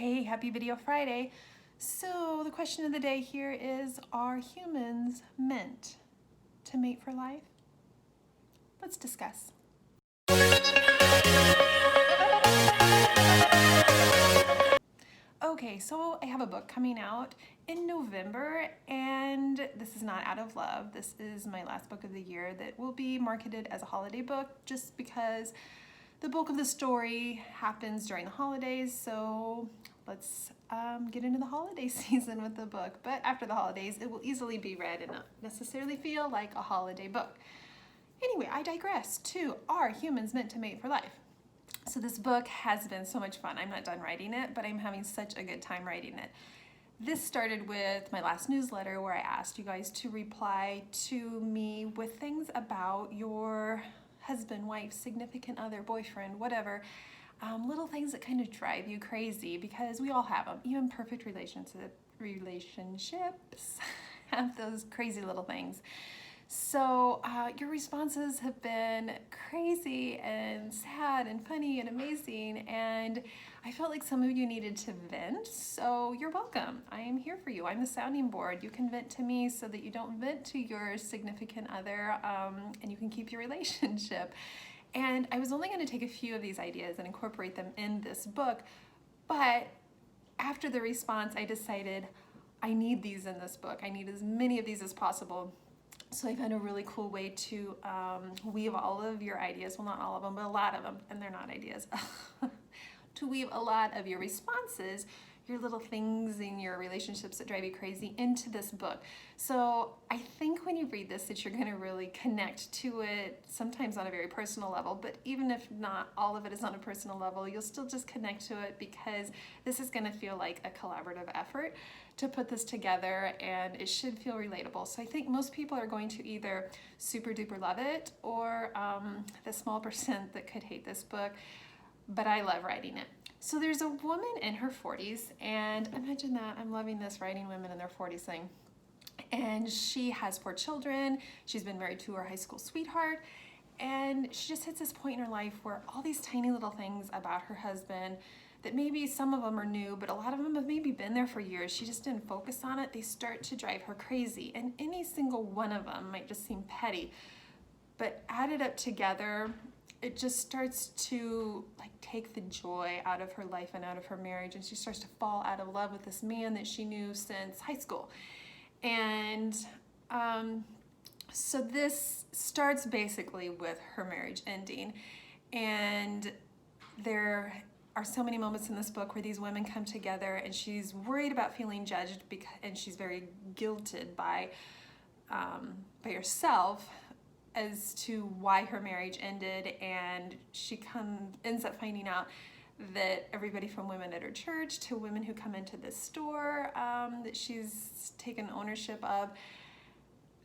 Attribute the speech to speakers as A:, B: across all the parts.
A: Hey, happy Video Friday. So the question of the day here is, are humans meant to mate for life? Let's discuss. Okay, so I have a book coming out in November, and this is not out of love. This is my last book of the year that will be marketed as a holiday book just because the bulk of the story happens during the holidays, so let's get into the holiday season with the book. But after the holidays, it will easily be read and not necessarily feel like a holiday book. Anyway, I digress to, are humans meant to mate for life? So this book has been so much fun. I'm not done writing it, but I'm having such a good time writing it. This started with my last newsletter where I asked you guys to reply to me with things about your husband, wife, significant other, boyfriend, whatever, little things that kind of drive you crazy, because we all have them. Even perfect relationships have those crazy little things. So your responses have been crazy and sad and funny and amazing, and I felt like some of you needed to vent, so you're welcome. I am here for you. I'm the sounding board. You can vent to me so that you don't vent to your significant other, and you can keep your relationship. And I was only going to take a few of these ideas and incorporate them in this book, but after the response, I decided I need these in this book. I need as many of these as possible. So I found a really cool way to weave all of your ideas, well, not all of them, but a lot of them, and they're not ideas, to weave a lot of your responses, your little things in your relationships that drive you crazy, into this book. So I think when you read this that you're going to really connect to it, sometimes on a very personal level, but even if not all of it is on a personal level, you'll still just connect to it, because this is going to feel like a collaborative effort to put this together, and it should feel relatable. So I think most people are going to either super duper love it, or the small percent that could hate this book, but I love writing it. So there's a woman in her 40s, and imagine that, I'm loving this writing women in their 40s thing. And she has 4 children. She's been married to her high school sweetheart, and she just hits this point in her life where all these tiny little things about her husband that maybe some of them are new, but a lot of them have maybe been there for years, she just didn't focus on it, they start to drive her crazy. And any single one of them might just seem petty, but added up together, it just starts to like take the joy out of her life and out of her marriage, and she starts to fall out of love with this man that she knew since high school. And so this starts basically with her marriage ending, and there are so many moments in this book where these women come together, and she's worried about feeling judged, and she's very guilted by herself as to why her marriage ended. And she ends up finding out that everybody from women at her church to women who come into this store that she's taken ownership of,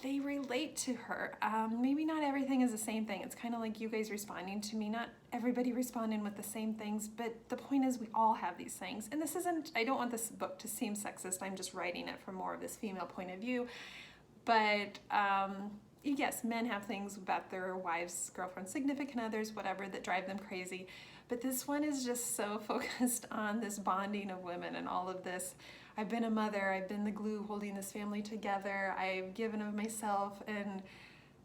A: they relate to her. Maybe not everything is the same thing. It's kind of like you guys responding to me, not everybody responding with the same things, but the point is we all have these things. And this isn't, I don't want this book to seem sexist, I'm just writing it from more of this female point of view. But yes, men have things about their wives, girlfriends, significant others, whatever, that drive them crazy. But this one is just so focused on this bonding of women and all of this. I've been a mother, I've been the glue holding this family together, I've given of myself, and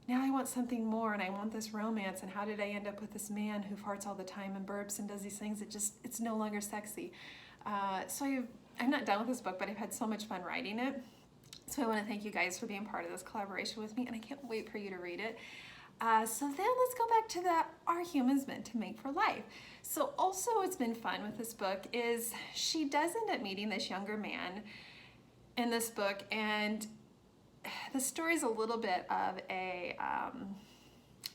A: now I want something more, and I want this romance, and how did I end up with this man who farts all the time and burps and does these things? It's no longer sexy. So I'm not done with this book, but I've had so much fun writing it. So I want to thank you guys for being part of this collaboration with me, and I can't wait for you to read it. So then let's go back to the, are humans meant to mate for life? So also what's been fun with this book is she does end up meeting this younger man in this book, and the story is a little bit of a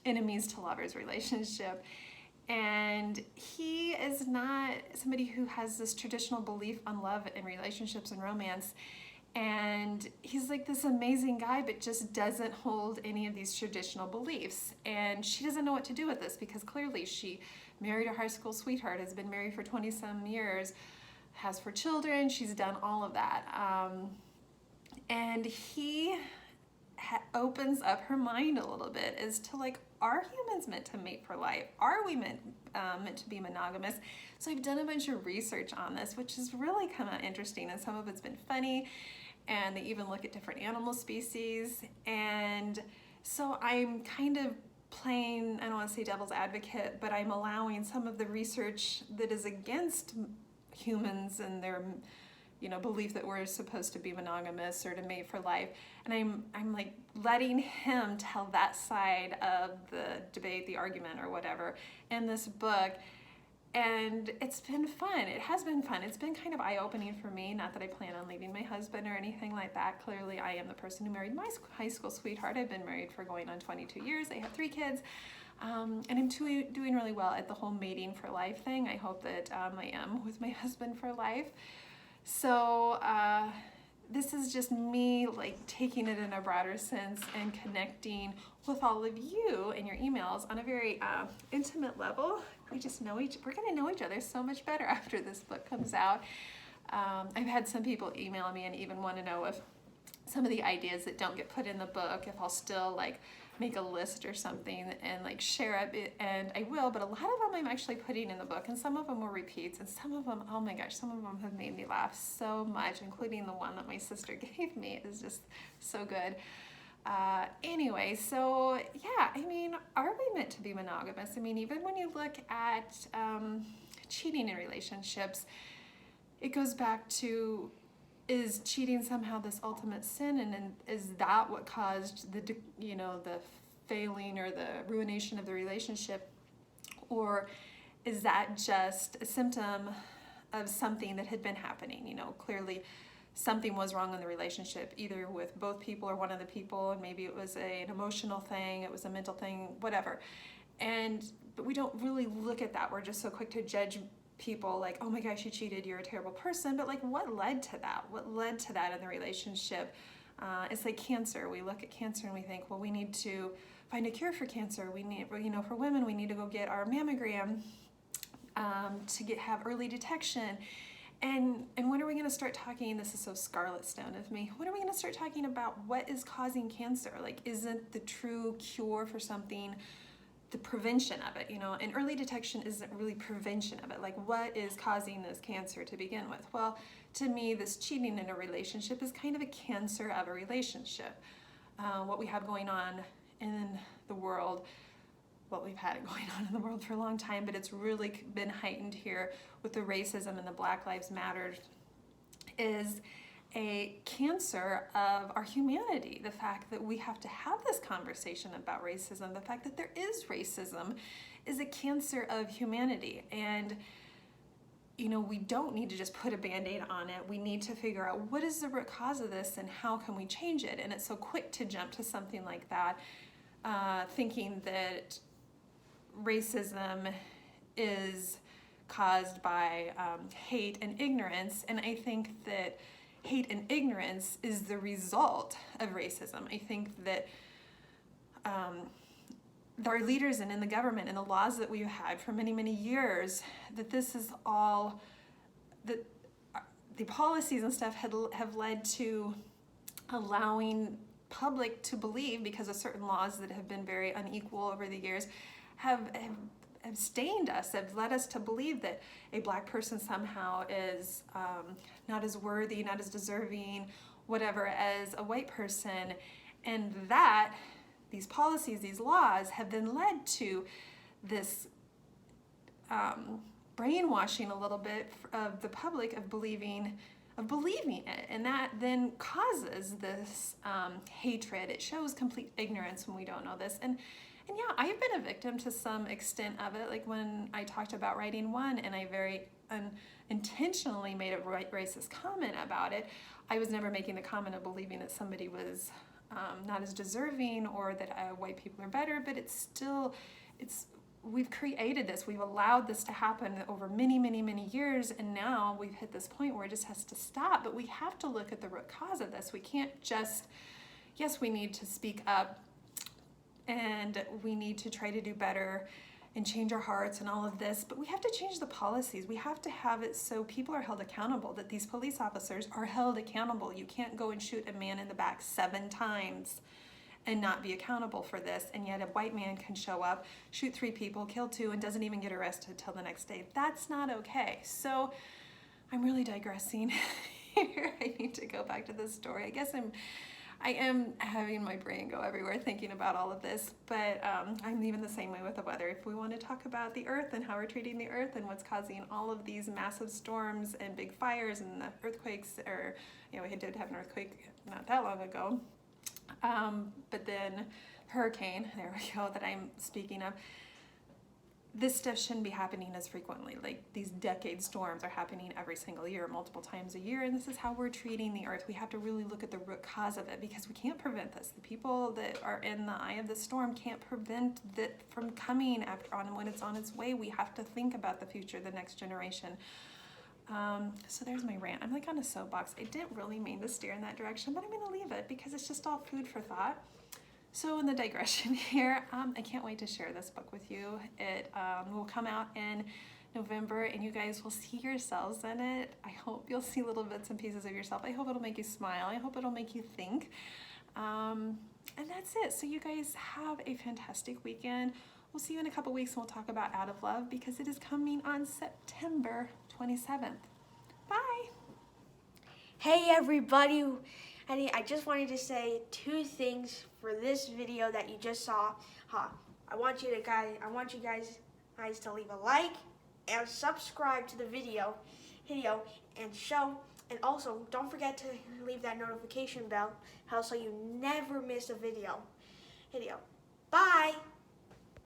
A: enemies to lovers relationship. And he is not somebody who has this traditional belief on love and relationships and romance. And he's like this amazing guy, but just doesn't hold any of these traditional beliefs. And she doesn't know what to do with this, because clearly she married her high school sweetheart, has been married for 20-some years, has 4 children, she's done all of that. And he opens up her mind a little bit as to like, are humans meant to mate for life? Are we meant to be monogamous? So I've done a bunch of research on this, which is really kind of interesting, and some of it's been funny, and they even look at different animal species. And so I'm kind of playing, I don't want to say devil's advocate, but I'm allowing some of the research that is against humans and their belief that we're supposed to be monogamous or to mate for life, and I'm like letting him tell that side of the debate, the argument or whatever in this book. And it's been fun. It has been fun. It's been kind of eye-opening for me. Not that I plan on leaving my husband or anything like that. Clearly, I am the person who married my high school sweetheart. I've been married for going on 22 years. I have 3 kids. And I'm doing really well at the whole mating for life thing. I hope that I am with my husband for life. So this is just me like taking it in a broader sense and connecting with all of you in your emails on a very intimate level. We're going to know each other so much better after this book comes out. I've had some people email me and even want to know if some of the ideas that don't get put in the book, if I'll still like make a list or something and like share it, and I will, but a lot of them I'm actually putting in the book, and some of them were repeats, and some of them, oh my gosh, some of them have made me laugh so much, including the one that my sister gave me. It is just so good. Anyway, so yeah, I mean, are we meant to be monogamous? I mean, even when you look at cheating in relationships, it goes back to, is cheating somehow this ultimate sin, and is that what caused the failing or the ruination of the relationship, or is that just a symptom of something that had been happening? Clearly something was wrong in the relationship, either with both people or one of the people, and maybe it was an emotional thing, it was a mental thing, whatever. But we don't really look at that. We're just so quick to judge people like, oh my gosh, you cheated, you're a terrible person. But like, what led to that? What led to that in the relationship? It's like cancer. We look at cancer and we think, well, we need to find a cure for cancer. We need, for women, we need to go get our mammogram to have early detection. And when are we going to start talking, this is so Scarlet Stone of me, when are we going to start talking about what is causing cancer? Like, isn't the true cure for something the prevention of it, and early detection isn't really prevention of it. Like, what is causing this cancer to begin with? Well, to me, this cheating in a relationship is kind of a cancer of a relationship. What we have going on in the world, what we've had going on in the world for a long time, but it's really been heightened here with the racism and the Black Lives Matter, is a cancer of our humanity. The fact that we have to have this conversation about racism, the fact that there is racism, is a cancer of humanity. And we don't need to just put a Band-Aid on it. We need to figure out what is the root cause of this and how can we change it. And it's so quick to jump to something like that, thinking that racism is caused by hate and ignorance. And I think that hate and ignorance is the result of racism. I think that our leaders and in the government and the laws that we've had for many, many years, that this is all, that the policies and stuff have led to allowing public to believe, because of certain laws that have been very unequal over the years, have stained us, have led us to believe that a Black person somehow is not as worthy, not as deserving, whatever, as a white person. And that these policies, these laws have then led to this brainwashing a little bit of the public of believing it. And that then causes this hatred. It shows complete ignorance when we don't know this. And yeah, I've been a victim to some extent of it. Like when I talked about writing one and I very intentionally made a racist comment about it, I was never making the comment of believing that somebody was not as deserving or that white people are better, but we've created this, we've allowed this to happen over many, many, many years, and now we've hit this point where it just has to stop. But we have to look at the root cause of this. We can't just, yes, we need to speak up, and we need to try to do better and change our hearts and all of this, but we have to change the policies. We have to have it so people are held accountable, that these police officers are held accountable. You can't go and shoot a man in the back 7 times and not be accountable for this, and yet a white man can show up, shoot 3 people, kill 2, and doesn't even get arrested till the next day. That's not okay. So I'm really digressing here. I need to go back to this story. I guess I am having my brain go everywhere thinking about all of this, but I'm even the same way with the weather. If we want to talk about the earth and how we're treating the earth and what's causing all of these massive storms and big fires and the earthquakes, or, you know, we did have an earthquake not that long ago, but then hurricane, there we go, that I'm speaking of. This stuff shouldn't be happening as frequently. Like, these decade storms are happening every single year, multiple times a year, and this is how we're treating the earth. We have to really look at the root cause of it, because we can't prevent this. The people that are in the eye of the storm can't prevent it from coming after on when it's on its way. We have to think about the future, the next generation. So there's my rant. I'm like on a soapbox. I didn't really mean to steer in that direction, but I'm gonna leave it because it's just all food for thought. So in the digression here, I can't wait to share this book with you. It will come out in November, and you guys will see yourselves in it. I hope you'll see little bits and pieces of yourself. I hope it'll make you smile. I hope it'll make you think. And that's it. So you guys have a fantastic weekend. We'll see you in a couple weeks, and we'll talk about Out of Love, because it is coming on September 27th. Bye.
B: Hey everybody, I just wanted to say 2 things for this video that you just saw. I want you guys to leave a like and subscribe to the video, and also don't forget to leave that notification bell so you never miss a video. Bye.